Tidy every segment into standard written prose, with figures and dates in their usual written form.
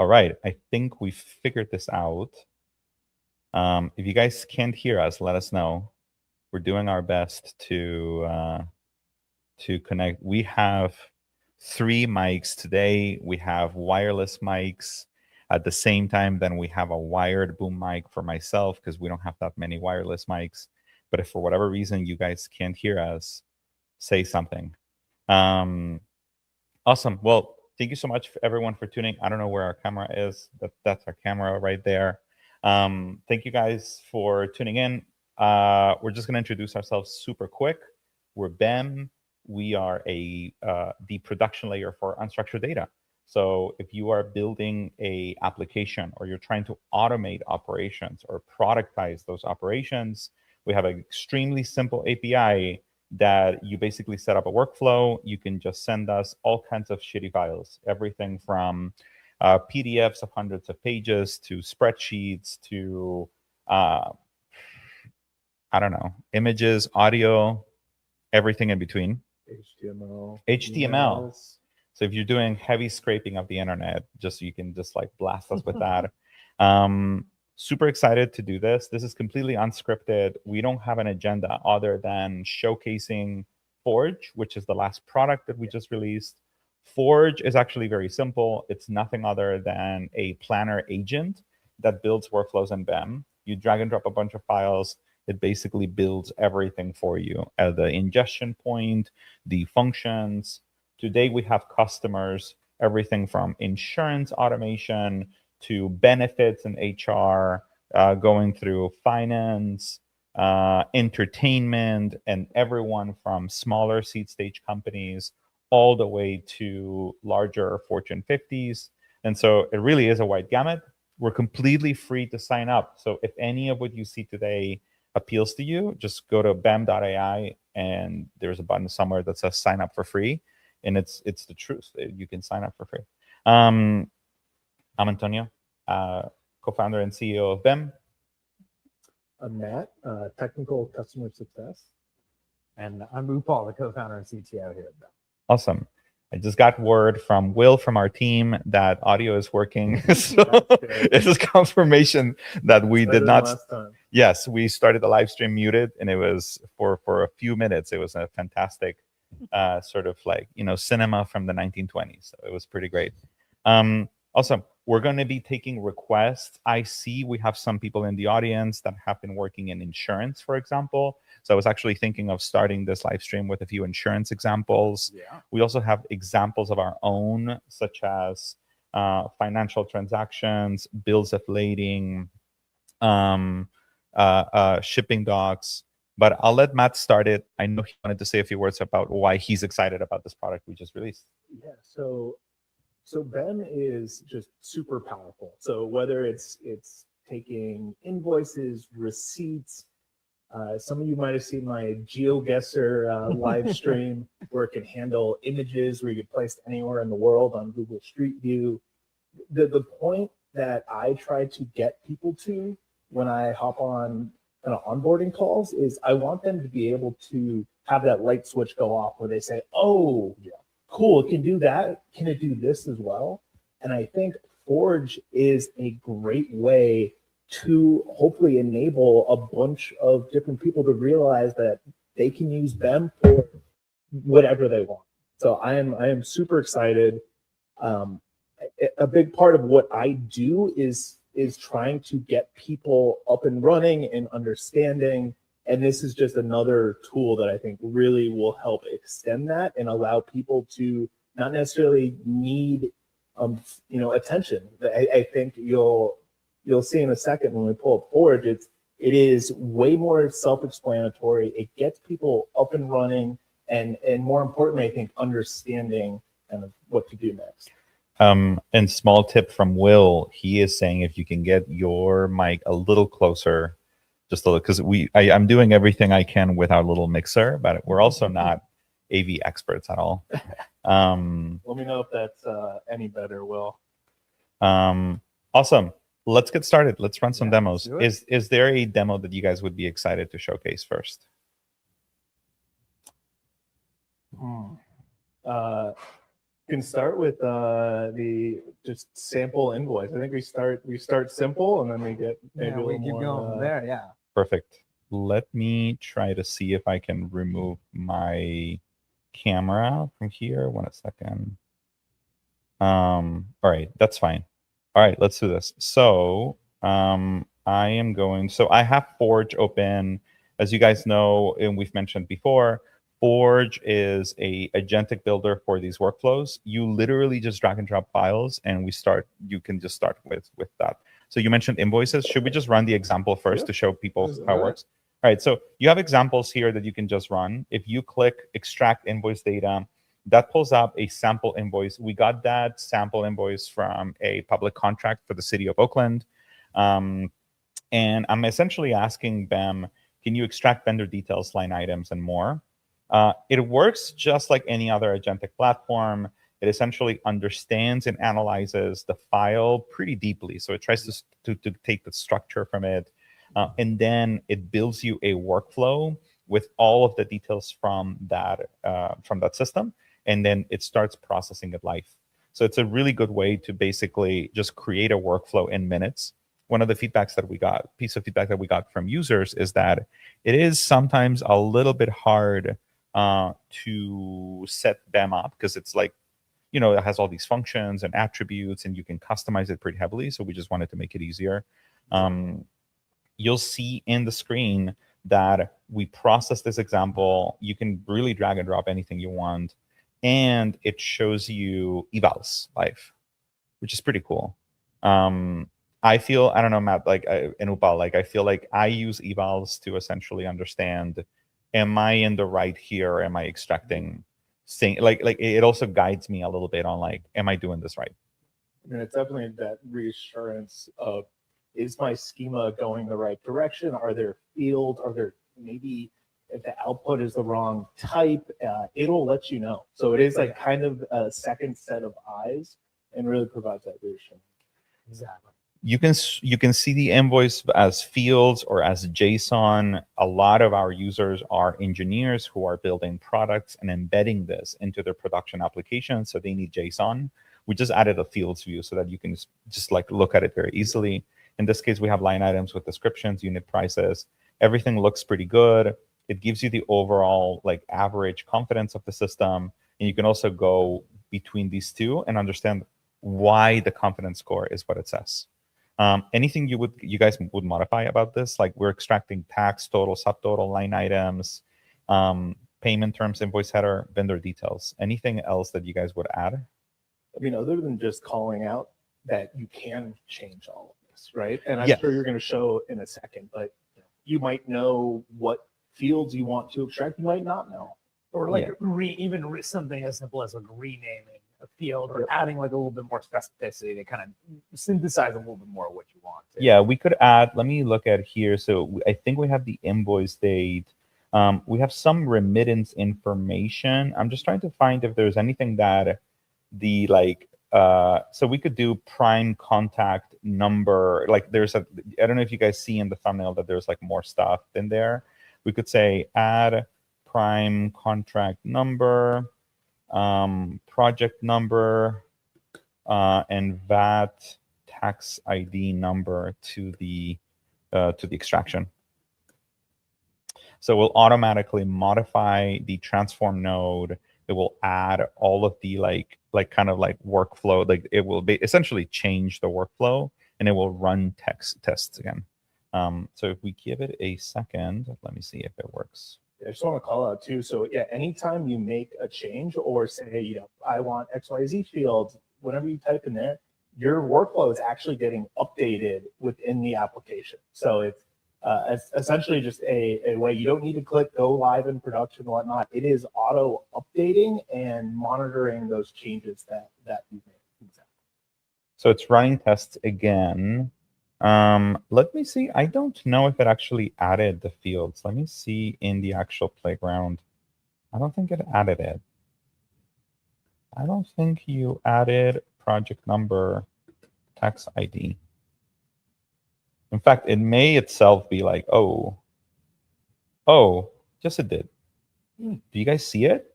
All right, I think we figured this out. If you guys can't hear us, let us know. We're doing our best to connect. We have 3 mics today. We have wireless mics at the same time. Then we have a wired boom mic for myself because we don't have that many wireless mics. But if for whatever reason you guys can't hear us, say something. Awesome. Well, thank you so much, everyone, for tuning. I don't know where our camera is. That's our camera right there. Thank you guys for tuning in. We're just going to introduce ourselves super quick. We're BEM. We are the production layer for unstructured data. So if you are building a application or you're trying to automate operations or productize those operations, we have an extremely simple API that you basically set up a workflow. You can just send us all kinds of shitty files, everything from PDFs of hundreds of pages to spreadsheets to, I don't know, images, audio, everything in between. HTML. So if you're doing heavy scraping of the internet, you can just like blast us with that. Super excited to do this. This is completely unscripted. We don't have an agenda other than showcasing Forge, which is the last product that we just released. Forge is actually very simple. It's nothing other than a planner agent that builds workflows in BEM. You drag and drop a bunch of files. It basically builds everything for you at the ingestion point, the functions. Today we have customers, everything from insurance automation to benefits and HR, going through finance, entertainment, and everyone from smaller seed stage companies all the way to larger Fortune 50s. And so it really is a wide gamut. We're completely free to sign up. So if any of what you see today appeals to you, just go to bem.ai and there's a button somewhere that says sign up for free. And it's the truth. You can sign up for free. I'm Antonio, co-founder and CEO of BEM. I'm Matt, technical customer success. And I'm Upal, the co-founder and CTO here at BEM. Awesome. I just got word from Will from our team that audio is working. So this is confirmation that we did not. Last time. Yes, we started the live stream muted, and it was for a few minutes. It was a fantastic sort of like, cinema from the 1920s. So it was pretty great. Awesome. We're going to be taking requests. I see we have some people in the audience that have been working in insurance, for example. So I was actually thinking of starting this live stream with a few insurance examples. Yeah. We also have examples of our own, such as financial transactions, bills of lading, shipping docs. But I'll let Matt start it. I know he wanted to say a few words about why he's excited about this product we just released. Yeah, so BEM is just super powerful. So whether it's taking invoices, receipts, some of you might have seen my GeoGuessr live stream where it can handle images where you get placed anywhere in the world on Google Street View. The point that I try to get people to when I hop on kind of onboarding calls is I want them to be able to have that light switch go off where they say, oh, yeah, cool, it can do that. Can it do this as well? And I think Forge is a great way to hopefully enable a bunch of different people to realize that they can use BEM for whatever they want. So I am super excited. A big part of what I do is trying to get people up and running and understanding. And this is just another tool that I think really will help extend that and allow people to not necessarily need, attention. I think you'll see in a second when we pull up Forge, it is way more self-explanatory. It gets people up and running, and more importantly, I think understanding kind of what to do next. And small tip from Will, he is saying if you can get your mic a little closer, just a little, because I'm doing everything I can with our little mixer, but we're also not AV experts at all. Let me know if that's any better, Will. Awesome. Let's get started. Let's run some demos. Is there a demo that you guys would be excited to showcase first? can start with the just sample invoice. I think we start simple and then we get maybe a we little keep more. going from there. Yeah. Perfect. Let me try to see if I can remove my camera from here. 1 second. All right, that's fine. All right, let's do this. So I am going, so I have Forge open. As you guys know, and we've mentioned before, Forge is a agentic builder for these workflows. You literally just drag and drop files and you can just start with that. So you mentioned invoices. Should we just run the example first to show people how it works? All right, so you have examples here that you can just run. If you click extract invoice data, that pulls up a sample invoice. We got that sample invoice from a public contract for the city of Oakland. And I'm essentially asking them, can you extract vendor details, line items, and more? It works just like any other agentic platform. It essentially understands and analyzes the file pretty deeply. So it tries to take the structure from it. And then it builds you a workflow with all of the details from that system. And then it starts processing it live. So it's a really good way to basically just create a workflow in minutes. One of the piece of feedback that we got from users is that it is sometimes a little bit hard to set them up because it's like, it has all these functions and attributes and you can customize it pretty heavily. So we just wanted to make it easier. You'll see in the screen that we process this example. You can really drag and drop anything you want. And it shows you evals live, which is pretty cool. I don't know, Matt, like in Upal, like I feel like I use evals to essentially understand, am I in the right here? Or am I extracting like it also guides me a little bit on like, am I doing this right? I mean, it's definitely that reassurance of, is my schema going the right direction? Are there fields? Are there maybe if the output is the wrong type, it'll let you know. So it is like kind of a second set of eyes and really provides that reassurance. Exactly. You can see the invoice as fields or as JSON. A lot of our users are engineers who are building products and embedding this into their production applications. So they need JSON. We just added a fields view so that you can just like look at it very easily. In this case, we have line items with descriptions, unit prices. Everything looks pretty good. It gives you the overall like average confidence of the system. And you can also go between these two and understand why the confidence score is what it says. Anything you guys would modify about this? Like we're extracting tax, total, subtotal, line items, payment terms, invoice header, vendor details. Anything else that you guys would add? I mean, other than just calling out that you can change all of this, right? And I'm sure you're going to show in a second, but you might know what fields you want to extract. You might not know. Or like even something as simple as like renaming a field or adding like a little bit more specificity to kind of synthesize a little bit more of what you want. Yeah, we could add, let me look at here. So I think we have the invoice date. We have some remittance information. I'm just trying to find if there's anything that the like, so we could do prime contact number. Like there's I don't know if you guys see in the thumbnail that there's like more stuff in there. We could say add prime contract number, project number, and VAT tax ID number to the extraction. So we'll automatically modify the transform node. It will add all of the like kind of like workflow. Like it will be essentially change the workflow and it will run tests again. So if we give it a second, let me see if it works. I just want to call out too. So yeah, anytime you make a change or say, I want XYZ fields, whenever you type in there, your workflow is actually getting updated within the application. So it's essentially just a way you don't need to click go live in production and whatnot. It is auto updating and monitoring those changes that you made. Exactly. So it's running tests again. Let me see. I don't know if it actually added the fields. Let me see in the actual playground. I don't think it added it. I don't think you added project number, tax ID. In fact, it may itself be like, oh, yes, it did. Do you guys see it?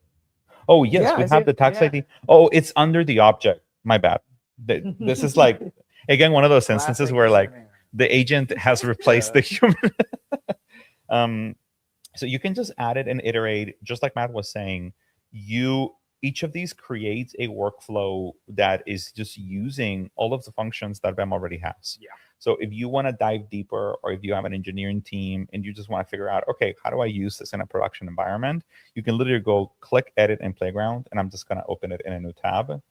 Oh yes, Yeah, we I see have the it. tax Yeah. ID. Oh, it's under the object. My bad. This is like, again, one of those instances Classic where like machine learning. the agent has replaced the human. So you can just add it and iterate, just like Matt was saying. Each of these creates a workflow that is just using all of the functions that BEM already has. Yeah. So if you want to dive deeper, or if you have an engineering team and you just want to figure out, okay, how do I use this in a production environment? You can literally go click edit in Playground, and I'm just going to open it in a new tab.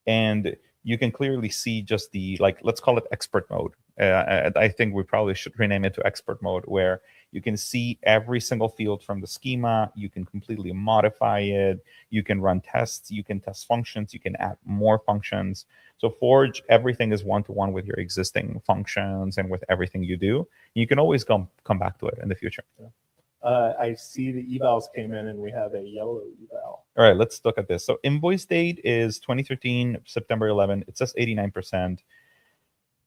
And you can clearly see just the, like, let's call it expert mode. I think we probably should rename it to expert mode, where you can see every single field from the schema. You can completely modify it. You can run tests. You can test functions. You can add more functions. So Forge, everything is one-to-one with your existing functions and with everything you do. You can always come back to it in the future. I see the evals came in, and we have a yellow eval. All right, let's look at this. So invoice date is 2013, September 11. It says 89%.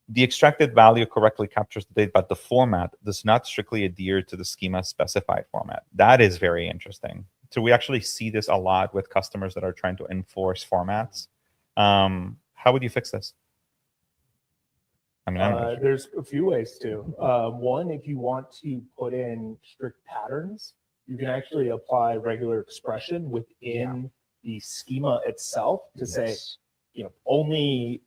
The extracted value correctly captures the date, but the format does not strictly adhere to the schema specified format. That is very interesting. So we actually see this a lot with customers that are trying to enforce formats. How would you fix this? I mean, there's a few ways to. One, if you want to put in strict patterns, you can actually apply regular expression within the schema itself to say, only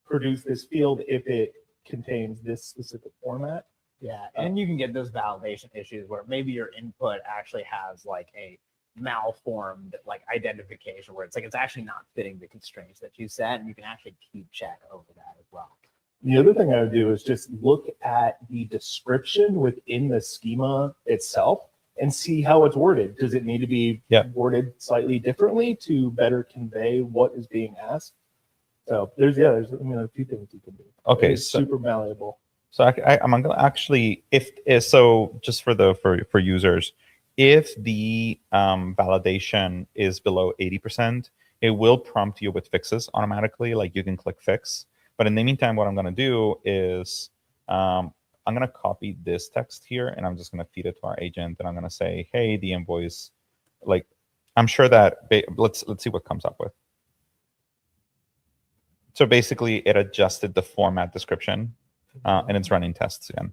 produce this field if it contains this specific format. Yeah, and you can get those validation issues where maybe your input actually has like a malformed like identification where it's like it's actually not fitting the constraints that you set, and you can actually keep check over that as well. The other thing I would do is just look at the description within the schema itself and see how it's worded. Does it need to be worded slightly differently to better convey what is being asked? So there's a few things you can do. Okay, it's super malleable. So I'm gonna actually, just for users, if the validation is below 80%, it will prompt you with fixes automatically. Like you can click fix. But in the meantime, what I'm going to do is I'm going to copy this text here, and I'm just going to feed it to our agent, and I'm going to say, hey, the invoice, like, I'm sure that, let's see what comes up with. So basically, it adjusted the format description, and it's running tests again.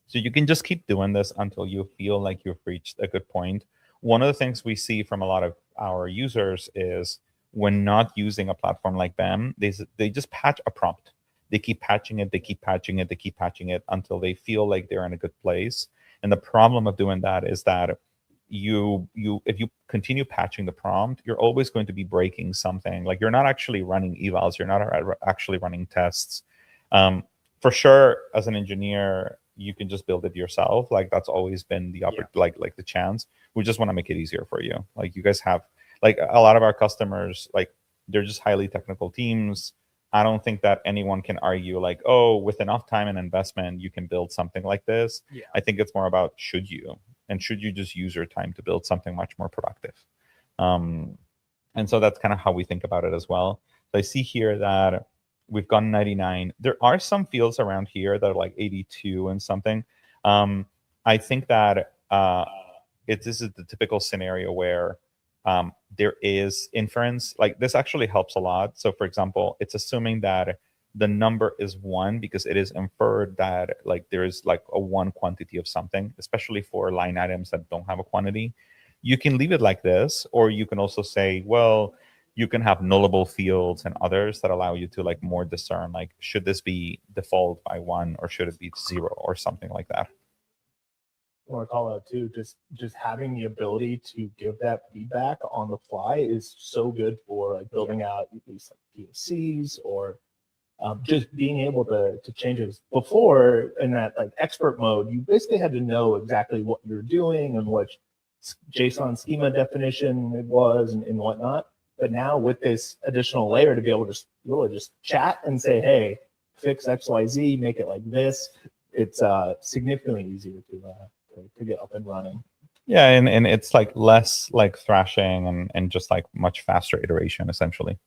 So you can just keep doing this until you feel like you've reached a good point. One of the things we see from a lot of our users is, when not using a platform like BEM, they just patch a prompt. They keep patching it, they keep patching it, they keep patching it until they feel like they're in a good place. And the problem of doing that is that if you continue patching the prompt, you're always going to be breaking something. Like you're not actually running evals, you're not actually running tests. For sure, as an engineer, you can just build it yourself. Like that's always been the like the chance. We just want to make it easier for you. Like you guys have, like a lot of our customers, like they're just highly technical teams. I don't think that anyone can argue like, oh, with enough time and investment, you can build something like this. Yeah. I think it's more about should you just use your time to build something much more productive. And so that's kind of how we think about it as well. So I see here that we've gone 99. There are some fields around here that are like 82 and something. I think that this is the typical scenario where there is inference. Like this actually helps a lot. So for example, it's assuming that the number is 1 because it is inferred that like there is like a 1 quantity of something, especially for line items that don't have a quantity. You can leave it like this, or you can also say, well, you can have nullable fields and others that allow you to like more discern, like, should this be default by 1 or should it be 0 or something like that. I want to call out too, just having the ability to give that feedback on the fly is so good for like building out these like POCs or just being able to change it. Before, in that like expert mode, you basically had to know exactly what you're doing and what JSON schema definition it was and whatnot. But now with this additional layer to be able to just really just chat and say, hey, fix XYZ, make it like this, it's significantly easier to get up and running. Yeah, and it's like less like thrashing and just like much faster iteration essentially.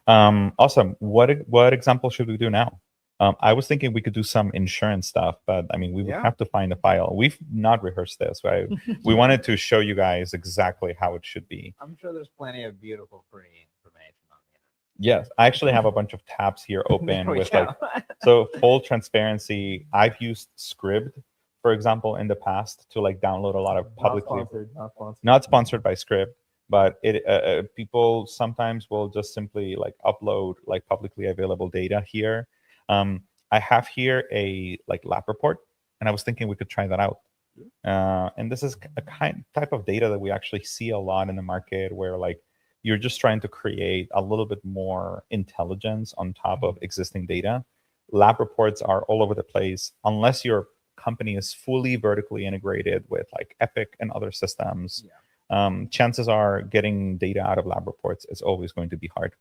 Awesome. What example should we do now? I was thinking we could do some insurance stuff, but I mean, we would Yeah. have to find a file. We've not rehearsed this, right? We wanted to show you guys exactly how it should be. I'm sure there's plenty of beautiful free information on the Yes, I actually have a bunch of tabs here internet. open There we with go. like, so full transparency. I've used Scribd, for example, in the past to like download a lot of publicly not sponsored by Scribd, but it people sometimes will just simply like upload like publicly available data here. I have here a like lab report, and I was thinking we could try that out. And this is a type of data that we actually see a lot in the market, where like you're just trying to create a little bit more intelligence on top of existing data. Lab reports are all over the place. Unless your company is fully vertically integrated with like Epic and other systems, chances are getting data out of lab reports is always going to be hard.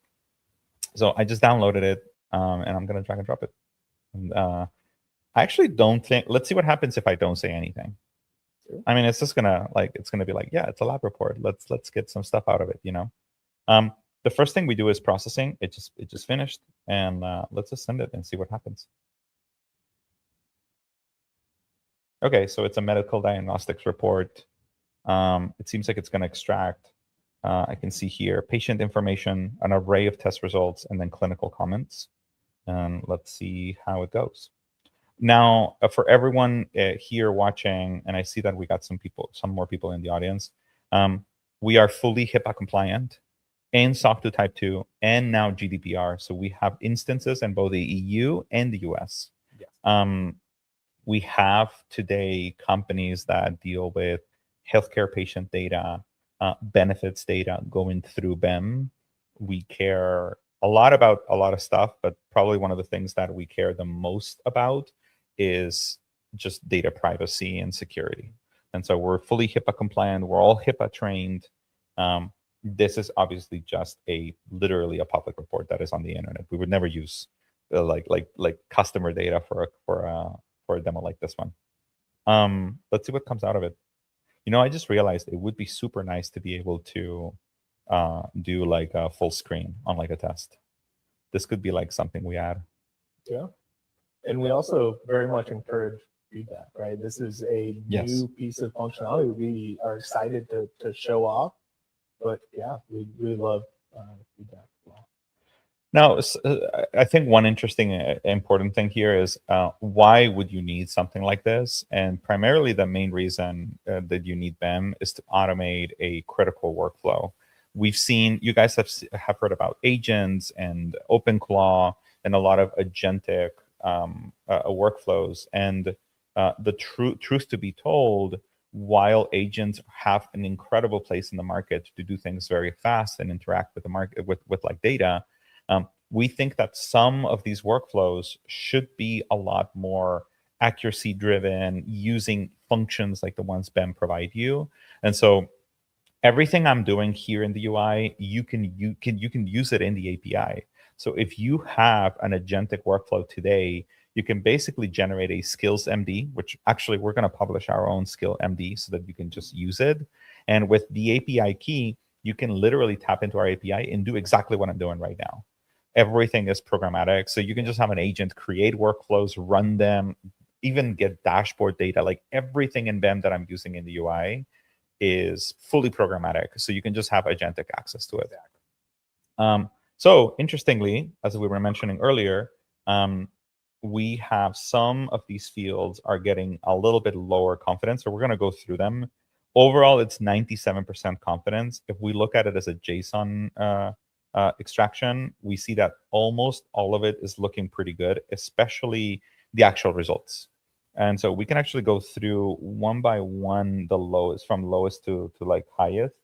So I just downloaded it, and I'm going to drag and drop it. And I actually don't think, let's see what happens if I don't say anything. Sure. I mean, it's just gonna like, it's gonna be like, yeah, it's a lab report. Let's get some stuff out of it, you know. The first thing we do is processing. It just finished, and let's just send it and see what happens. Okay, so it's a medical diagnostics report. It seems like it's going to extract. I can see here patient information, an array of test results, and then clinical comments. And let's see how it goes. Now, for everyone here watching, and I see that we got some more people in the audience. We are fully HIPAA compliant and SOC 2 Type 2, and now GDPR. So we have instances in both the EU and the US. Yes. We have today companies that deal with healthcare patient data, benefits data going through BEM. We care a lot about a lot of stuff, but probably one of the things that we care the most about is just data privacy and security. And so we're fully HIPAA compliant. We're all HIPAA trained. This is obviously just literally a public report that is on the internet. We would never use like customer data for a demo like this one. Let's see what comes out of it. You know, I just realized it would be super nice to be able to do like a full screen on like a test. This could be like something we add. Yeah. And we also very much encourage feedback, right? This is a new piece of functionality we are excited to show off. But yeah, we really love feedback as well. Now, I think one interesting, important thing here is why would you need something like this? And primarily the main reason that you need BEM is to automate a critical workflow. We've seen, you guys have heard about agents and OpenClaw and a lot of agentic workflows. And the truth to be told, while agents have an incredible place in the market to do things very fast and interact with the market with like data, we think that some of these workflows should be a lot more accuracy driven, using functions like the ones BEM provide you. And so everything I'm doing here in the UI, you can use it in the API. So if you have an agentic workflow today, you can basically generate a skills MD, which actually we're going to publish our own skill MD so that you can just use it. And with the API key, you can literally tap into our API and do exactly what I'm doing right now. Everything is programmatic. So you can just have an agent create workflows, run them, even get dashboard data. Like everything in BEM that I'm using in the UI is fully programmatic. So you can just have agentic access to it. So interestingly, as we were mentioning earlier, we have some of these fields are getting a little bit lower confidence. So we're going to go through them. Overall, it's 97% confidence. If we look at it as a JSON extraction, we see that almost all of it is looking pretty good, especially the actual results. And so we can actually go through one by one, the lowest, from lowest to like highest.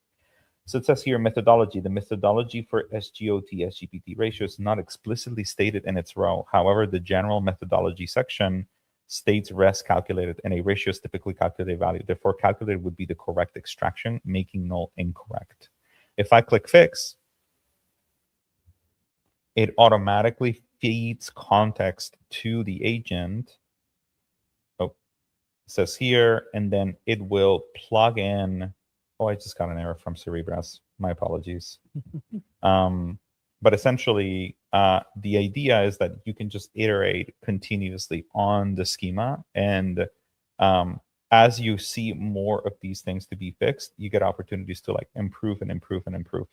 So it says here methodology. The methodology for SGOT, SGPT ratio is not explicitly stated in its row. However, the general methodology section states res calculated, and a ratio is typically calculated value. Therefore, calculated would be the correct extraction, making null incorrect. If I click fix, it automatically feeds context to the agent. Oh, it says here, and then it will plug in. Oh, I just got an error from Cerebras. My apologies. But essentially, the idea is that you can just iterate continuously on the schema. And as you see more of these things to be fixed, you get opportunities to like improve and improve and improve.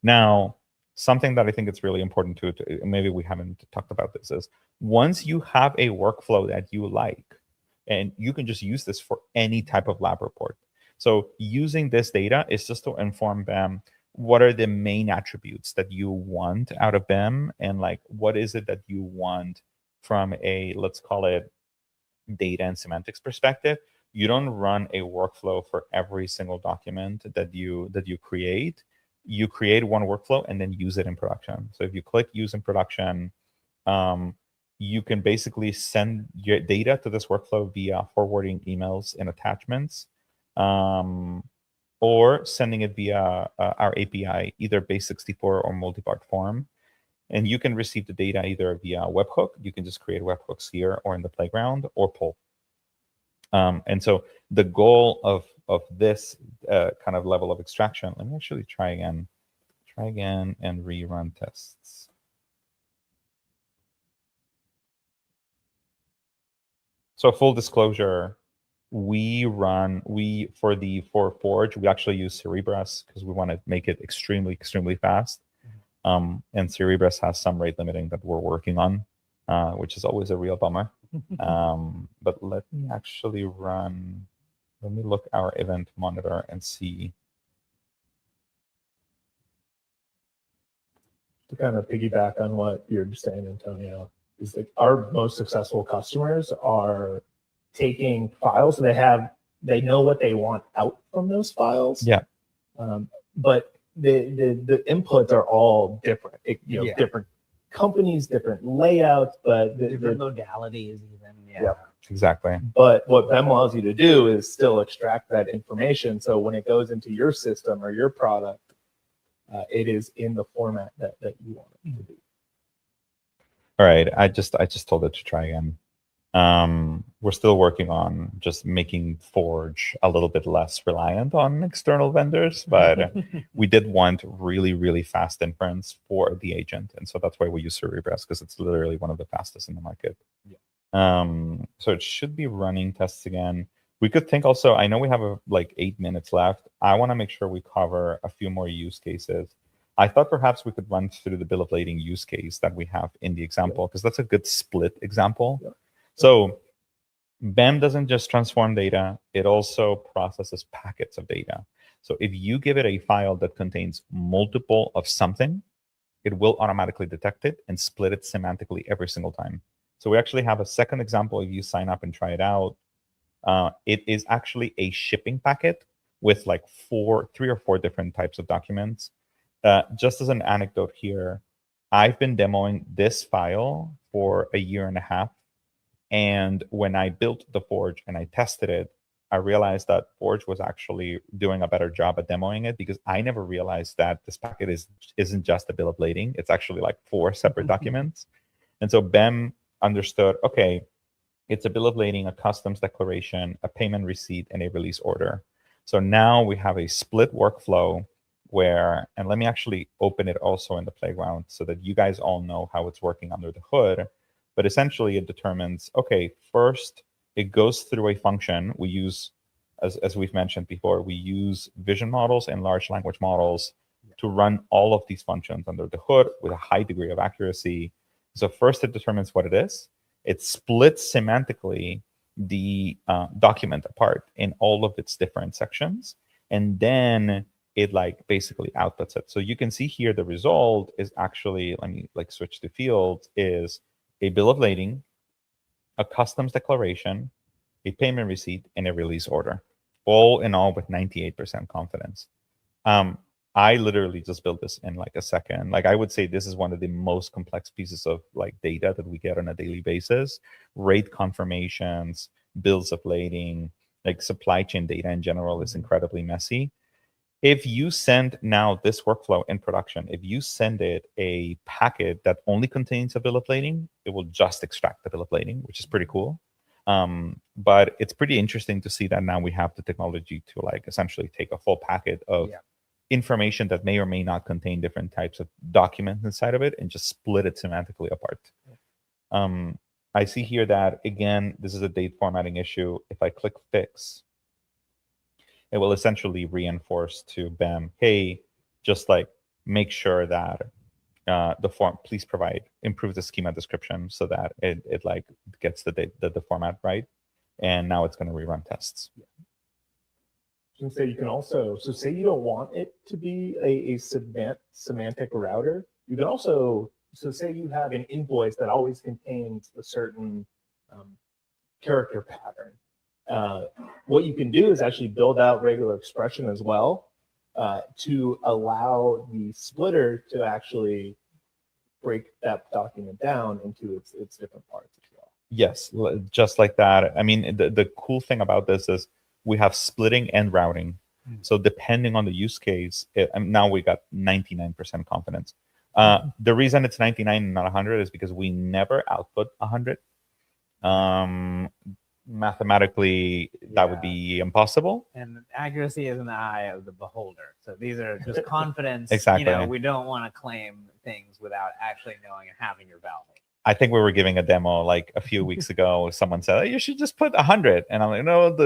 Now, something that I think it's really important to maybe we haven't talked about this is once you have a workflow that you like, and you can just use this for any type of lab report. So using this data is just to inform them what are the main attributes that you want out of them, and like what is it that you want from a, let's call it, data and semantics perspective. You don't run a workflow for every single document that you create. You create one workflow and then use it in production. So if you click use in production, you can basically send your data to this workflow via forwarding emails and attachments, or sending it via our API, either base64 or multipart form. And you can receive the data either via webhook. You can just create webhooks here or in the playground, or pull. And so the goal of this kind of level of extraction, let me actually try again and rerun tests. So full disclosure, for Forge, we actually use Cerebras because we want to make it extremely fast. And Cerebras has some rate limiting that we're working on, which is always a real bummer. But let me actually let me look our event monitor and see. To kind of piggyback on what you're saying, Antonio, is like our most successful customers are taking files. They know what they want out from those files. Yeah. But the inputs are all different. Different companies, different layouts, but different modalities even. Yeah. Exactly. But what BEM allows you to do is still extract that information. So when it goes into your system or your product, it is in the format that you want it to be. All right. I just told it to try again. We're still working on just making Forge a little bit less reliant on external vendors, but we did want really fast inference for the agent. And so that's why we use Cerebras, because it's literally one of the fastest in the market. Yeah. So it should be running tests again. We could think also, I know we have like 8 minutes left. I want to make sure we cover a few more use cases. I thought perhaps we could run through the bill of lading use case that we have in the example, because that's a good split example. Yeah. So BEM doesn't just transform data, it also processes packets of data. So if you give it a file that contains multiple of something, it will automatically detect it and split it semantically every single time. So we actually have a second example. If you sign up and try it out, it is actually a shipping packet with like 3 or 4 different types of documents. Just as an anecdote here, I've been demoing this file for 1.5 years. And when I built the Forge and I tested it, I realized that Forge was actually doing a better job at demoing it, because I never realized that this packet isn't just a bill of lading. It's actually like 4 separate documents. And so BEM understood, okay, it's a bill of lading, a customs declaration, a payment receipt, and a release order. So now we have a split workflow where, and let me actually open it also in the playground so that you guys all know how it's working under the hood. But essentially it determines, okay, first it goes through a function. We use, as we've mentioned before, we use vision models and large language models to run all of these functions under the hood with a high degree of accuracy. So first it determines what it is. It splits semantically the document apart in all of its different sections. And then it like basically outputs it. So you can see here the result is actually, let me like switch to fields, is a bill of lading, a customs declaration, a payment receipt, and a release order, all in all with 98% confidence. I literally just built this in like a second. Like I would say this is one of the most complex pieces of like data that we get on a daily basis. Rate confirmations, bills of lading, like supply chain data in general is incredibly messy. If you send now this workflow in production, if you send it a packet that only contains a bill of lading, it will just extract the bill of lading, which is pretty cool. But it's pretty interesting to see that now we have the technology to like essentially take a full packet of information that may or may not contain different types of documents inside of it and just split it semantically apart. I see here that, again, this is a date formatting issue. If I click fix, it will essentially reinforce to BEM, hey, just like make sure that the form, please improve the schema description so that it like gets the format right. And now it's going to rerun tests. And so you can also, so say you don't want it to be a semantic router, you can also, so say you have an invoice that always contains a certain character pattern. What you can do is actually build out regular expression as well to allow the splitter to actually break that document down into its different parts as well. Yes, just like that. I mean, the cool thing about this is we have splitting and routing. So depending on the use case, now we got 99% confidence. The reason it's 99 and not 100 is because we never output 100. Mathematically, that would be impossible. And accuracy is in the eye of the beholder. So these are just confidence. Exactly. You know, we don't want to claim things without actually knowing and having your validate. I think we were giving a demo like a few weeks ago. Someone said, oh, you should just put 100. And I'm like, no,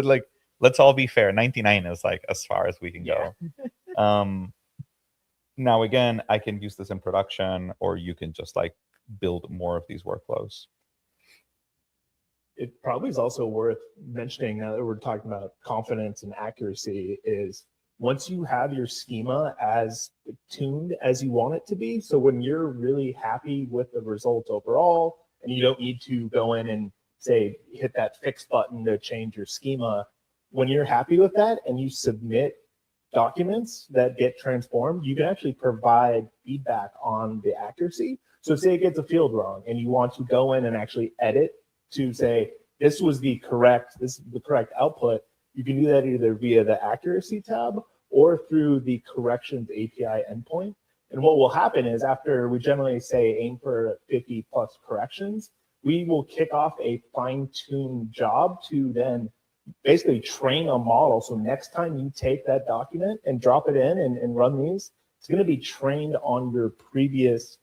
let's all be fair. 99 is like as far as we can go. Now, again, I can use this in production, or you can just like build more of these workflows. It probably is also worth mentioning, now that we're talking about confidence and accuracy, is once you have your schema as tuned as you want it to be, so when you're really happy with the results overall, and you don't need to go in and say, hit that fix button to change your schema, when you're happy with that and you submit documents that get transformed, you can actually provide feedback on the accuracy. So say it gets a field wrong and you want to go in and actually edit to say, this is the correct output. You can do that either via the accuracy tab or through the corrections API endpoint. And what will happen is, after we generally say aim for 50 plus corrections, we will kick off a fine-tuned job to then basically train a model. So next time you take that document and drop it in and run these, it's going to be trained on your previous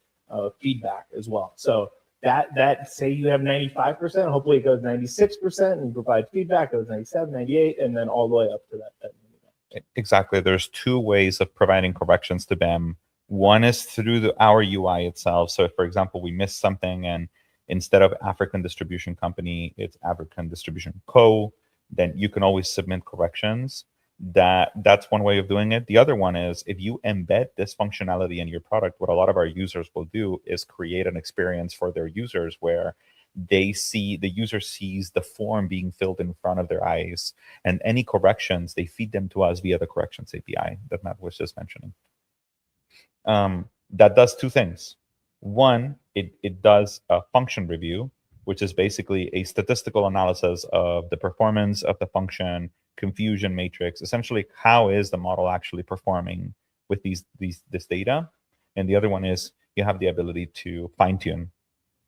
feedback as well. So that say you have 95%, hopefully it goes 96%, and you provide feedback, goes 97, 98, and then all the way up to that. Exactly. There's two ways of providing corrections to BEM. One is through our UI itself. So if, for example, we missed something and instead of African Distribution Company, it's African Distribution Co., then you can always submit corrections. That's one way of doing it. The other one is, if you embed this functionality in your product, what a lot of our users will do is create an experience for their users where the user sees the form being filled in front of their eyes, and any corrections, they feed them to us via the corrections API that Matt was just mentioning. That does two things. One, it does a function review, which is basically a statistical analysis of the performance of the function, confusion matrix, essentially how is the model actually performing with this data. And the other one is you have the ability to fine tune.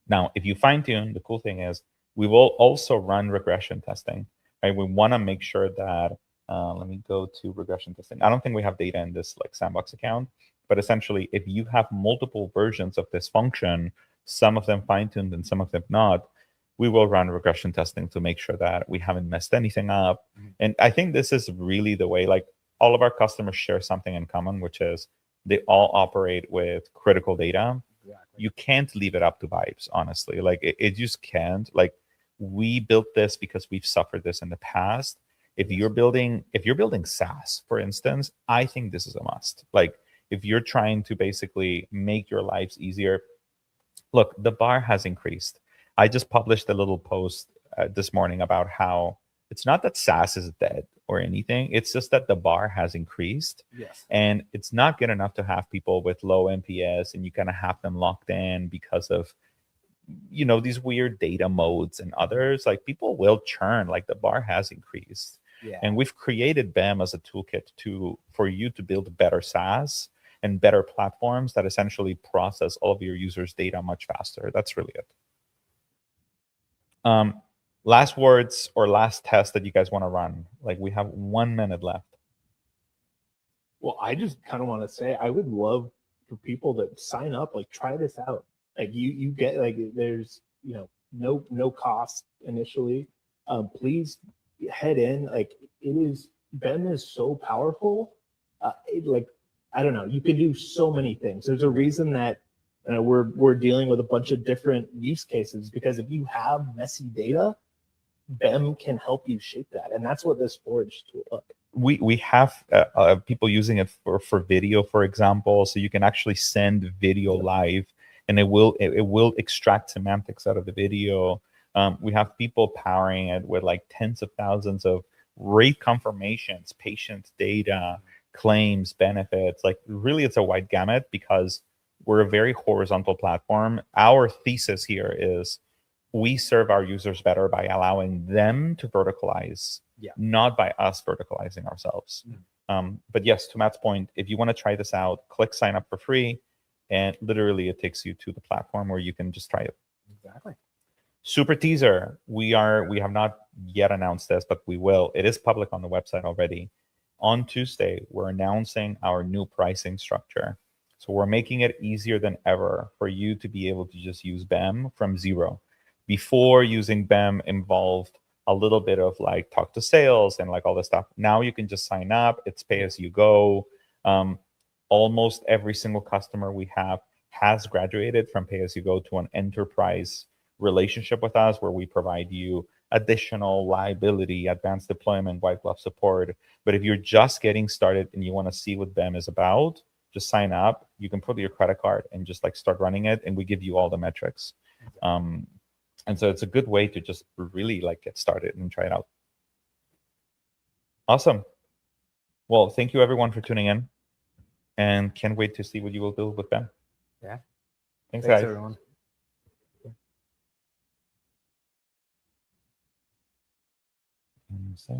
Now, if you fine tune, the cool thing is we will also run regression testing, right? We want to make sure that, let me go to regression testing. I don't think we have data in this like sandbox account, but essentially if you have multiple versions of this function, some of them fine tuned and some of them not, we will run regression testing to make sure that we haven't messed anything up. And I think this is really the way, like all of our customers share something in common, which is they all operate with critical data. Exactly. You can't leave it up to vibes, honestly. Like it just can't. Like we built this because we've suffered this in the past. If you're building SaaS, for instance, I think this is a must. Like if you're trying to basically make your lives easier, look, the bar has increased. I just published a little post this morning about how it's not that SaaS is dead or anything. It's just that the bar has increased. Yes. And it's not good enough to have people with low NPS and you kind of have them locked in because of, these weird data modes and others. Like people will churn, like the bar has increased. Yeah. And we've created BEM as a toolkit for you to build better SaaS and better platforms that essentially process all of your users' data much faster. That's really it. Last words or last test that you guys want to run. Like we have 1 minute left. Well, I just kind of want to say I would love for people that sign up, like try this out. Like you get like there's no cost initially. Please head in. Like it is Ben is so powerful. Like I don't know, you can do so many things. There's a reason that we're dealing with a bunch of different use cases because if you have messy data, BEM can help you shape that, and that's what this Forge tool. We have people using it for video, for example, so you can actually send video live, and it will extract semantics out of the video. We have people powering it with like tens of thousands of rate confirmations, patient data, claims, benefits. Like really, it's a wide gamut because we're a very horizontal platform. Our thesis here is we serve our users better by allowing them to verticalize, not by us verticalizing ourselves. But yes, to Matt's point, if you want to try this out, click sign up for free, and literally it takes you to the platform where you can just try it. Exactly. Super teaser. We have not yet announced this, but we will. It is public on the website already. On Tuesday, we're announcing our new pricing structure. So we're making it easier than ever for you to be able to just use BEM from zero. Before, using BEM involved a little bit of like talk to sales and like all this stuff. Now you can just sign up. It's pay as you go. Almost every single customer we have has graduated from pay as you go to an enterprise relationship with us, where we provide you additional liability, advanced deployment, white glove support. But if you're just getting started and you want to see what BEM is about, just sign up. You can put your credit card and just like start running it, and we give you all the metrics. And so it's a good way to just really like get started and try it out. Awesome. Well, thank you everyone for tuning in, and can't wait to see what you will build with BEM. Yeah. Thanks Thanks guys. everyone. And so...